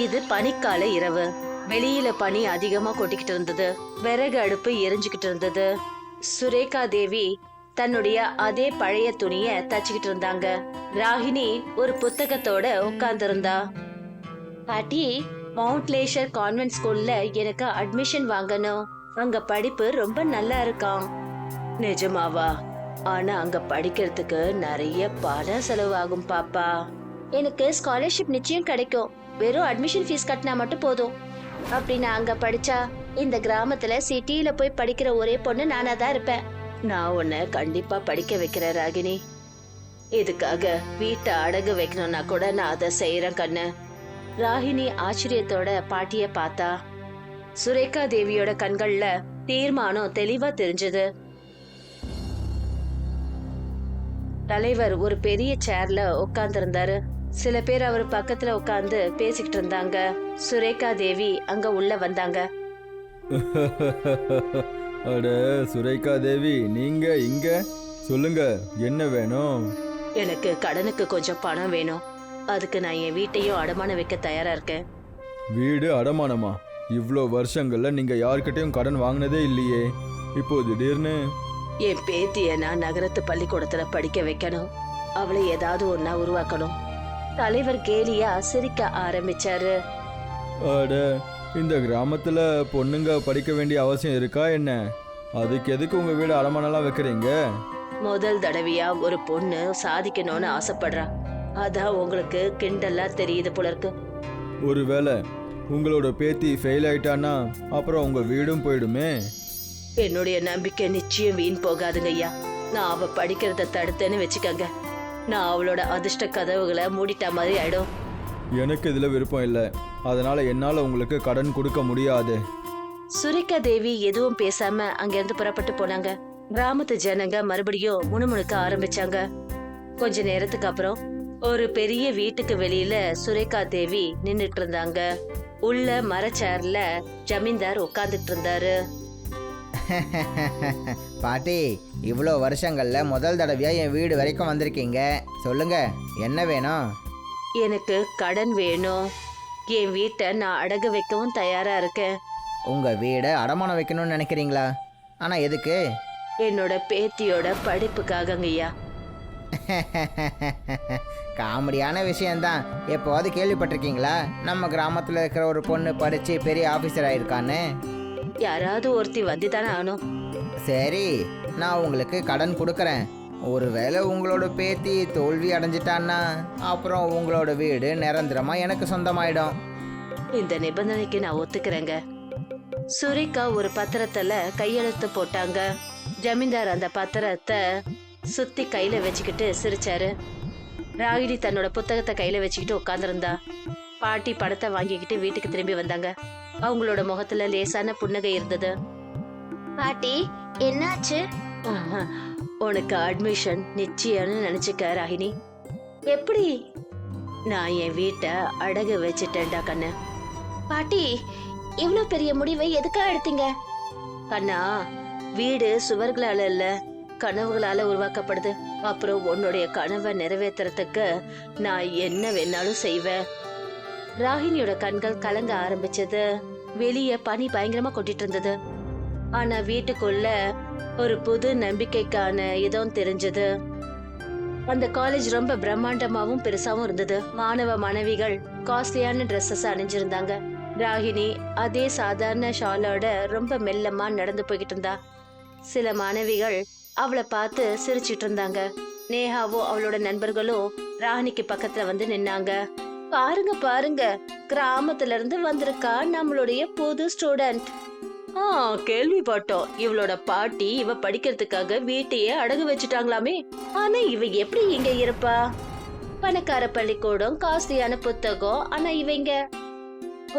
இது பனிக்கால இரவு. வெளியில பனி அதிகமா கொட்டிக்கிட்டு இருந்தது. விறகு அடுப்பு எரிஞ்சுக்கிட்டு இருந்தது. சுரேகா தேவி தன்னுடைய அதே பழைய துணிய தச்சுக்கிட்டு இருந்தாங்க. ராகினி ஒரு புத்தகத்தோட உட்கார்ந்து இருந்தா. பாட்டி, மவுண்ட் லேஷர் கான்வென்ட் ஸ்கூல்ல எனக்கு அட்மிஷன் வாங்கணும். அங்க படிப்பு ரொம்ப நல்லா இருக்காம். நிஜமாவா? ஆனா அங்க படிக்கிறதுக்கு நிறைய பணம் செலவாகும் பாப்பா. எனக்கு ஸ்காலர்ஷிப் நிச்சயம் கிடைக்கும். வெறும் அட்மிஷன் ஃபீஸ் கட்டினா மட்டும் போதும். அப்படி நான் அங்க படிச்சா இந்த கிராமத்துல சிட்டியில போய் படிக்கிற ஒரே பொண்ணு நானா தான் இருப்பேன். நான் உன்னை கண்டிப்பா படிக்க வைக்கிறேன் ராகினி. இதுக்காக வீட்டை அடகு வைக்கணும்னா கூட நான் அதை செய்யறேன் கண்ணு. ராகினி ஆச்சரியத்தோட பாட்டிய பார்த்தா. சுரேகா தேவியோட கண்கள்ல தீர்மானம் தெளிவா தெரிஞ்சது. தலைவர் ஒரு பெரிய சேர்ல உட்கார்ந்து இருந்தாரு. சில பேர் அவர் பக்கத்துல உட்கார்ந்து பேசிக்கிட்டு இருந்தாங்க. சுரேகா தேவி அங்க உள்ள வந்தாங்க. அட சுரேகா தேவி, நீங்க இங்க? சொல்லுங்க, என்ன வேணும்? எனக்கு கடனுக்கு கொஞ்சம் பணம் வேணும். அதுக்கு நான் என் வீட்டையும் அடமான வைக்க தயாரா இருக்கேன். வீடு அடமானமா? இவ்வளோ வருஷங்கள்ல நீங்க யார்கிட்டயும் கடன் வாங்கினதே இல்லையே, இப்போ திடீர்னு? என் பேத்திய நான் நகரத்து பள்ளிக்கூடத்துல படிக்க வைக்கணும். அவளை ஏதாவது ஒன்னா உருவாக்கணும். தலைவர் கேலியா சிரிக்க ஆரம்பிச்சாரு. அட, இந்த கிராமத்துல பொண்ணுங்க படிக்க வேண்டிய அவசியம் இருக்கா என்ன? அதுக்கு எதுக்கு உங்க வீடு அடமானலாம் வைக்கிறீங்க? முதல் தடவையா ஒரு பொண்ணு சாதிக்கணும்னு ஆசைப்படுறா. அதான் உங்களுக்கு கிண்டலா தெரியுது போல இருக்கு. ஒருவேளை உங்களோட பேத்தி ஃபெயில் ஆயிட்டான்னா அப்புறம் உங்க வீடும் போயிடுமே. என்னுடைய நம்பிக்கை நிச்சயம் வீண் போகாதுங்க ஐயா. நான் அவ படிக்கிறத தடுத்தேன்னு வச்சுக்கங்க. நான் அவளோட அதிர்ஷ்ட கதவுகளை மூடிட்ட மாதிரி ஆயிடும். எனக்கு இதுல விருப்பம் இல்லை, அதனால என்னால உங்களுக்கு கடன் கொடுக்க முடியாது. சுரேகா தேவி எதுவும் பேசாம அங்கிருந்து புறப்பட்டு போனாங்க. கிராமத்து ஜனங்க மறுபடியும் முணுமுணுக்க ஆரம்பிச்சாங்க. கொஞ்ச நேரத்துக்கு அப்புறம் ஒரு பெரிய வீட்டுக்கு வெளியில சுரேகா தேவி நின்னுட்டு இருந்தாங்க. உள்ள மரச்சேர்ல ஜமீன்தார் உட்கார்ந்துட்டு இருந்தாரு. பாட்டி, இவ்வளோ வருஷங்கள்ல முதல் தடவையா என் வீடு வரைக்கும் வந்திருக்கீங்க. சொல்லுங்க, என்ன வேணும்? எனக்கு கடன் வேணும். என் வீட்டை நான் அடகு வைக்கவும் தயாரா இருக்கேன். உங்க வீடை அடமானம் வைக்கணும்னு நினைக்கிறீங்களா? ஆனா எதுக்கு? என்னோட பேத்தியோட படிப்புக்காகங்கய்யா. காமெடியான விஷயம்தான். எப்போவாது கேள்விப்பட்டிருக்கீங்களா நம்ம கிராமத்தில் இருக்கிற ஒரு பொண்ணு படிச்சு பெரிய ஆஃபீஸர் ஆயிருக்கான்னு? யாராவது ஒருத்தி வந்துதானே ஆகணும். சரி, நான் உங்களுக்கு கடன் கொடுக்குறேன். ஒருவேளை உங்களோட பேத்தி தோல்வி அடைஞ்சிட்டான்னா அப்புறம் உங்களோட வீடு நிரந்தரமா எனக்கு சொந்தமாயிடும். இந்த நிபந்தனைக்கு நான் ஒத்துக்கிறேங்க. சுரேகா ஒரு பத்திரத்துல கையெழுத்து போட்டாங்க. ஜமீன்தார் அந்த பத்திரத்தை சுத்தி கையில வச்சுக்கிட்டு சிரிச்சாரு. ராகினி தன்னோட புத்தகத்தை கையில வச்சுக்கிட்டு உட்கார்ந்துருந்தா. பாட்டி பணத்தை வாங்கிக்கிட்டு வீட்டுக்கு திரும்பி வந்தாங்க. அவங்களோட முகத்துல லேசான புன்னகை இருந்தது. பாட்டி, என்னாச்சு? உனக்கு அட்மிஷன் நிச்சயம்னு நினைச்சுக்க ராகினி. எப்படி? நான் என் வீட்டை அடகு வச்சுட்டேன்டா கண்ணு. பாட்டி, இவ்ளோ பெரிய முடிவை எதுக்காக எடுத்தீங்க? கண்ணா, வீடு சுவர்களால இல்ல, கனவுகளால உருவாக்கப்படுது. அப்புறம் உன்னுடைய கனவை நிறைவேற்றுறதுக்கு நான் என்ன வேணாலும் செய்வேன். ராகினியோட கண்கள் கலங்க ஆரம்பிச்சது. வெளியே பனி பயங்கரமா கொட்டிட்டு இருந்தது. ஆனா வீட்டுக்குள்ள ஒரு புது நம்பிக்கைக்கான இதம் தெரிஞ்சது. அந்த காலேஜ் ரொம்ப பிரம்மாண்டமாவும் பெருசாவும் இருந்தது. மாணவ மாணவிகள் காஸ்ட்லியான ட்ரெஸ்ஸஸ் அணிஞ்சிருந்தாங்க. ராகினி அதே சாதாரண ஷாலோட ரொம்ப மெல்லமா நடந்து போய்கிட்டு இருந்தா. சில மாணவிகள் அவளை பார்த்து சிரிச்சிட்டு இருந்தாங்க. நேஹாவும் அவளோட நண்பர்களும் ராகினிக்கு பக்கத்துல வந்து நின்னாங்க. பாருங்க பாருங்க, கிராமத்துல இருந்து வந்திருக்கா நம்மளுடைய புது ஸ்டூடெண்ட். கேள்விப்பட்டோம். இவளோட பாட்டி இவ படிக்கிறதுக்காக வீட்டையே அடகு வச்சுட்டாங்களாமே. ஆனா இவ எப்படி இங்க இருப்பா? பணக்கார பள்ளிக்கூடம், காஸ்ட்லியான புத்தகம். ஆனா இவங்க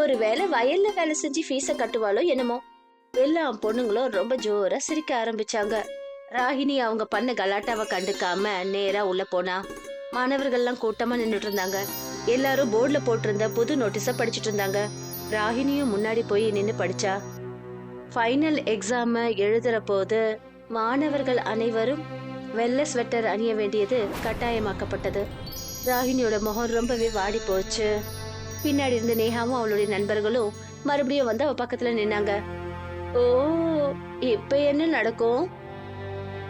ஒருவேளை வயல்ல வேலை செஞ்சு ஃபீஸ கட்டுவாளோ என்னமோ. எல்லா பொண்ணுங்களும் ரொம்ப ஜோரா சிரிக்க ஆரம்பிச்சாங்க. ராகினி அவங்க பண்ண கலாட்டாவை கண்டுக்காம நேரா உள்ள போனா. மாணவர்கள்லாம் கூட்டமா நின்றுட்டு இருந்தாங்க. எல்லாரும் போர்டுல போட்டிருந்த புது நோட்டீஸ படிச்சுட்டு இருந்தாங்க. ராகினியும் முன்னாடி போய் நின்னு படிச்சா. ஃபைனல் எக்ஸாம எழுதுற போது மாணவர்கள் அனைவரும் வெள்ளை ஸ்வெட்டர் அணிய வேண்டியது கட்டாயமாக்கப்பட்டது. ராகினியோட முகம் ரொம்பவே வாடி போச்சு. பின்னாடி இருந்த நேஹாவும் அவளுடைய நண்பர்களும் மறுபடியும் வந்து அவ பக்கத்துல நின்னாங்க. ஓ, இப்ப என்ன நடக்கும்?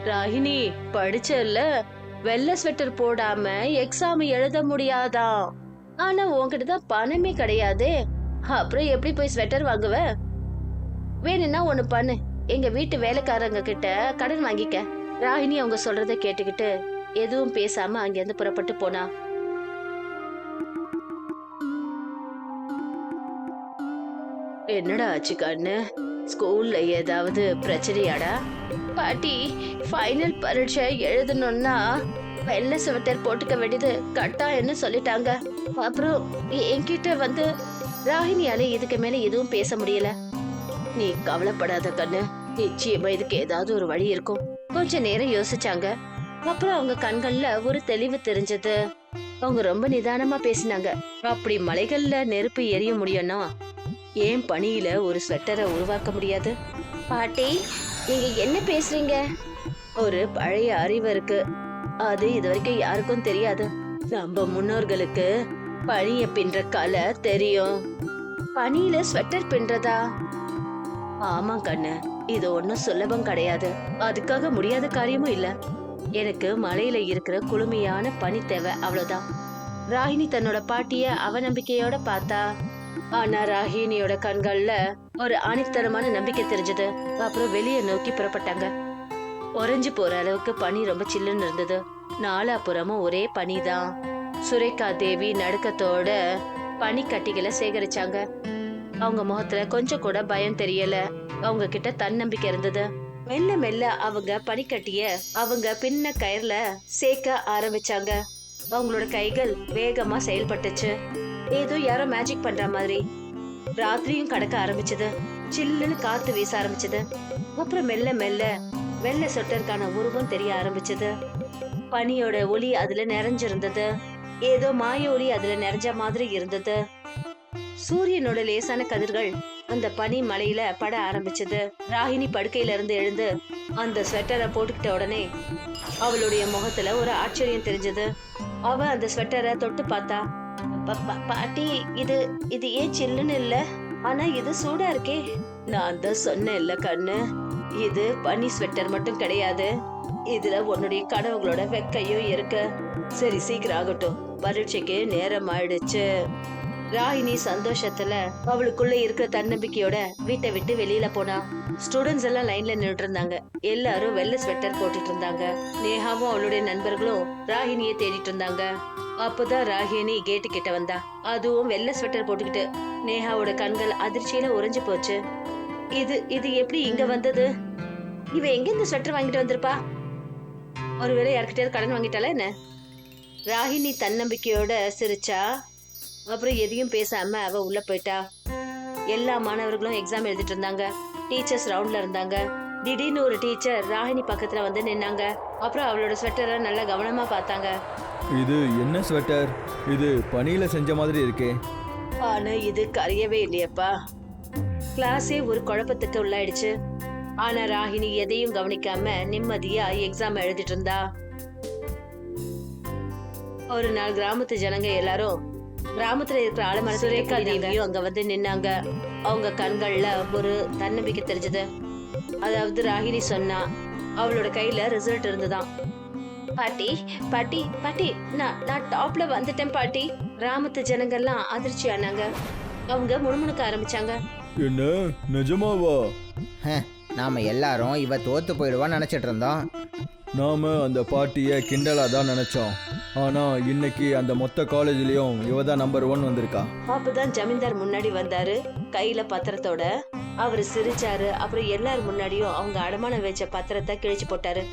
ராகினி, படிச்சல்ல, வெள்ளை ஸ்வெட்டர் போடாம எக்ஸாம் எழுத முடியாதாம். ஆனா உன்கிட்ட தான் பணமே கிடையாதே, அப்புறம் எப்படி போய் ஸ்வெட்டர் வாங்குவ? வேணும்னா ஒண்ணு பண்ணு, எங்க வீட்டு வேலைக்காரங்க கிட்ட கடன் வாங்கிக்க. ராகினி அவங்க சொல்றத கேட்டுக்கிட்டு எதுவும் பேசாம அங்கிருந்து புறப்பட்டு போனா. என்னடா ஆச்சு கண்ணு? ஸ்கூல்ல ஏதாவது பிரச்சனையாடா? பாட்டி, ஃபைனல் பரீட்சை எழுதணும்னா வெள்ளை ஸ்வெட்டர் போட்டுக்க வேண்டியது கட்டாயம்னு சொல்லிட்டாங்க. அப்புறம் என்கிட்ட வந்து ராகினியால இதுக்கு மேல எதுவும் பேச முடியல. நீ கவலைப்படாத கண்ணு, நிச்சயமா இதுக்கு ஏதாவது ஒரு வழி இருக்கும். கொஞ்ச நேரம் யோசிச்சாங்க. அப்புறம் அவங்க கண்கள்ல ஒரு தெளிவு தெரிஞ்சது. அவங்க ரொம்ப நிதானமா பேசினாங்க. அப்படி மலைகள்ல நெருப்பு எரிய முடியும்னா ஏன் பனியில ஒரு ஸ்வெட்டரை உருவாக்க முடியாது? பாட்டி, நீங்க என்ன பேசுறீங்க? ஒரு பழைய அறிவு இருக்கு, அது இது வரைக்கும் யாருக்கும் தெரியாது. நம்ம முன்னோர்களுக்கு பனிய பின்ற கலை தெரியும். பனியில ஸ்வெட்டர் பின்றதா? ஆமா கண்ணு, இது ஒன்னும் சுலபம் கிடையாது. அதுக்காக முடியாத காரியமும் இல்ல. எனக்கு மலையில இருக்கிற குளுமையான பனி தேவை, அவ்வளவுதான். ராகினி தன்னோட பாட்டிய அவநம்பிக்கையோட பார்த்தா. ஆனா ராகினியோட கண்கள்ல ஒரு ஆணித்தரமான நம்பிக்கை தெரிஞ்சது. அப்புறம் வெளியே நோக்கி புறப்பட்டாங்க. உறைஞ்சு போற அளவுக்கு பனி ரொம்ப சில்லுன்னு இருந்தது. நாலாபுறமும் ஒரே பனிதான். சுரேகா தேவி நடுக்கத்தோட பனி கட்டிகளை சேகரிச்சாங்க. அவங்க முகத்துல கொஞ்சம் கூட பயம் தெரியல. அவங்க கிட்ட தன்னம்பிக்கை இருந்தது. மெல்ல மெல்ல அவங்க பனிக்கட்டிய அவங்க பின்ன கயிறுல சேர்க்க ஆரம்பிச்சாங்க. அவங்களோட கைகள் வேகமா செயல்பட்டுச்சு, ஏதோ யாரோ மேஜிக் பண்ற மாதிரி. ராத்திரியும் கடக்க ஆரம்பிச்சது. சில்லுன்னு காத்து வீச ஆரம்பிச்சது. அப்புறம் மெல்ல மெல்ல வெள்ளை சொட்டருக்கான உருவம் தெரிய ஆரம்பிச்சது. பனியோட ஒளி அதுல நிறைஞ்சிருந்தது. ஏதோ மாய ஒளி அதுல நிறைஞ்ச மாதிரி இருந்தது. சூரியனோட லேசான கதிர்கள் அந்த பனி மலையில பட ஆரம்பிச்சது. ராகினி படுக்கையில இருந்து எழுந்து அந்த ஸ்வெட்டரை போட்டுக்கிட்ட உடனே அவளுடைய முகத்துல ஒரு ஆச்சரியம் தெரிஞ்சது. அவ அந்த ஸ்வெட்டரை தொட்டு பார்த்தா. பாட்டி, இது இது ஏன் சில்லுன்னு இல்ல? ஆனா இது சூடா இருக்கே. நான் தான் சொன்னேன் இல்ல கண்ணு, இது பனி ஸ்வெட்டர் மட்டும் கிடையாது, இதுல உன்னுடைய கனவுகளோட வெக்கையும் இருக்கு. சரி, சீக்கிரம் ஆகட்டும், பரீட்சைக்கு நேரம் ஆயிடுச்சு. ராகினி சந்தோஷத்துல அவளுக்குள்ள இருக்கிற தன்னம்பிக்கையோட வீட்டை விட்டு வெளியில போனா. ஸ்டூடெண்ட்ஸ் எல்லாம் லைன்ல நின்றுட்டு இருந்தாங்க. எல்லாரும் வெள்ளை ஸ்வெட்டர் போட்டுட்டு இருந்தாங்க. நேஹாவும் அவளுடைய நண்பர்களும் ராகினியை தேடிட்டு இருந்தாங்க. அப்பதான் ராகினி கேட்டு கிட்ட வந்தா. அதுவும் வெள்ளை ஸ்வெட்டர் போட்டுக்கிட்டு. நேஹாவோட கண்கள் அதிர்ச்சியில உறைஞ்சு போச்சு. இது இது எப்படி இங்க வந்தது? இவ எங்க இந்த ஸ்வெட்டர் வாங்கிட்டு வந்திருப்பா? ஒருவேளை யார்கிட்டயாவது கடன் வாங்கிட்டாளா என்ன? ராகினி தன்னம்பிக்கையோட சிரிச்சா. அப்புறம் எதையும் பேசாம அவ உள்ள போயிட்டா. எல்லா மாணவர்களும் எக்ஸாம் எழுதிட்டு இருந்தாங்க. டீச்சர்ஸ் ரவுண்ட்ல இருந்தாங்க. திடீர்னு ஒரு டீச்சர் ராகினி பக்கத்துல வந்து நின்னாங்க. அப்புறம் அவளோட ஸ்வெட்டரை நல்லா கவனமா பார்த்தாங்க. இது என்ன ஸ்வெட்டர்? இது பனியில செஞ்ச மாதிரி இருக்கே. ஆனா இது கரையவே இல்லையப்பா. கிளாஸே ஒரு குழப்பத்துக்கு உள்ளாயிடுச்சு. ஆனா ராகினி எதையும் கவனிக்காம நிம்மதியா எக்ஸாம் எழுதிட்டு இருந்தா. ஒரு நாள் கிராமத்து ஜனங்க எல்லாரும் கிராமத்துல இருக்கிற ஆலமர சுரேகா தேவியும் அங்க வந்து நின்னாங்க. அவங்க கண்கள்ல ஒரு தன்னம்பிக்கை தெரிஞ்சது. அதாவது ராகினி சொன்னா அவளோட கையில ரிசல்ட் இருந்துதான். பாட்டி பாட்டி பாட்டி, நான் டாப்ல வந்துட்டேன் பாட்டி. கிராமத்து ஜனங்கள்லாம் அதிர்ச்சி ஆனாங்க. அவங்க முணுமுணுக்க ஆரம்பிச்சாங்க. என்ன, நிஜமாவா? நாம எல்லாரும் இவ தோத்து போயிடுவான்னு நினைச்சிட்டு இருந்தோம். நாம அந்த பாட்டியை கிண்டலா தான் நினைச்சோம். ஆனா இன்னைக்கு அந்த மொத்த காலேஜ்லயும் இவ தான் நம்பர் 1 வந்திருக்கா. அப்பதான் ஜமீன்தார் முன்னாடி வந்தாரு, கையில பத்திரத்தோட. அவரு சிரிச்சாரு. அப்புறம் எல்லாரும் முன்னாடியும் அவங்க அடமானம் வச்ச பத்திரத்தை கிழிச்சு போட்டாரு.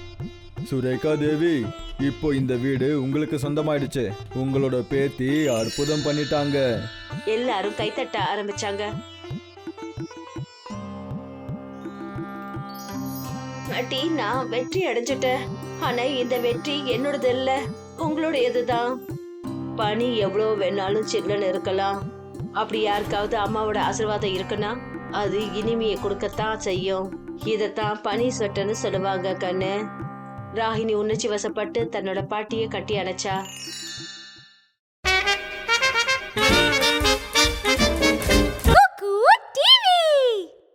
சுரேகா தேவி, இப்போ இந்த வீடு உங்களுக்கு சொந்தமாயிடுச்சு. உங்களோட பேத்தி அற்புதம் பண்ணிட்டாங்க. எல்லாரும் கைத்தட்ட ஆரம்பிச்சாங்க. பாட்டி, நான் வெற்றி அடைஞ்சிட்டேன். ஆனா இந்த வெற்றி என்னோடது இல்ல, உங்களுடையதுதான். பனி எவ்வளவு வேணாலும் சில்லுன்னு இருக்கலாம். அப்படி யாருக்காவது அம்மாவோட ஆசீர்வாதம் இருக்குன்னா அது இனிமையை கொடுக்கத்தான் செய்யும். இதத்தான் பனி ஸ்வெட்டர்னு சொல்லுவாங்க கண்ணு. ராகினி உணர்ச்சி வசப்பட்டு தன்னோட பாட்டியை கட்டி அணைச்சா.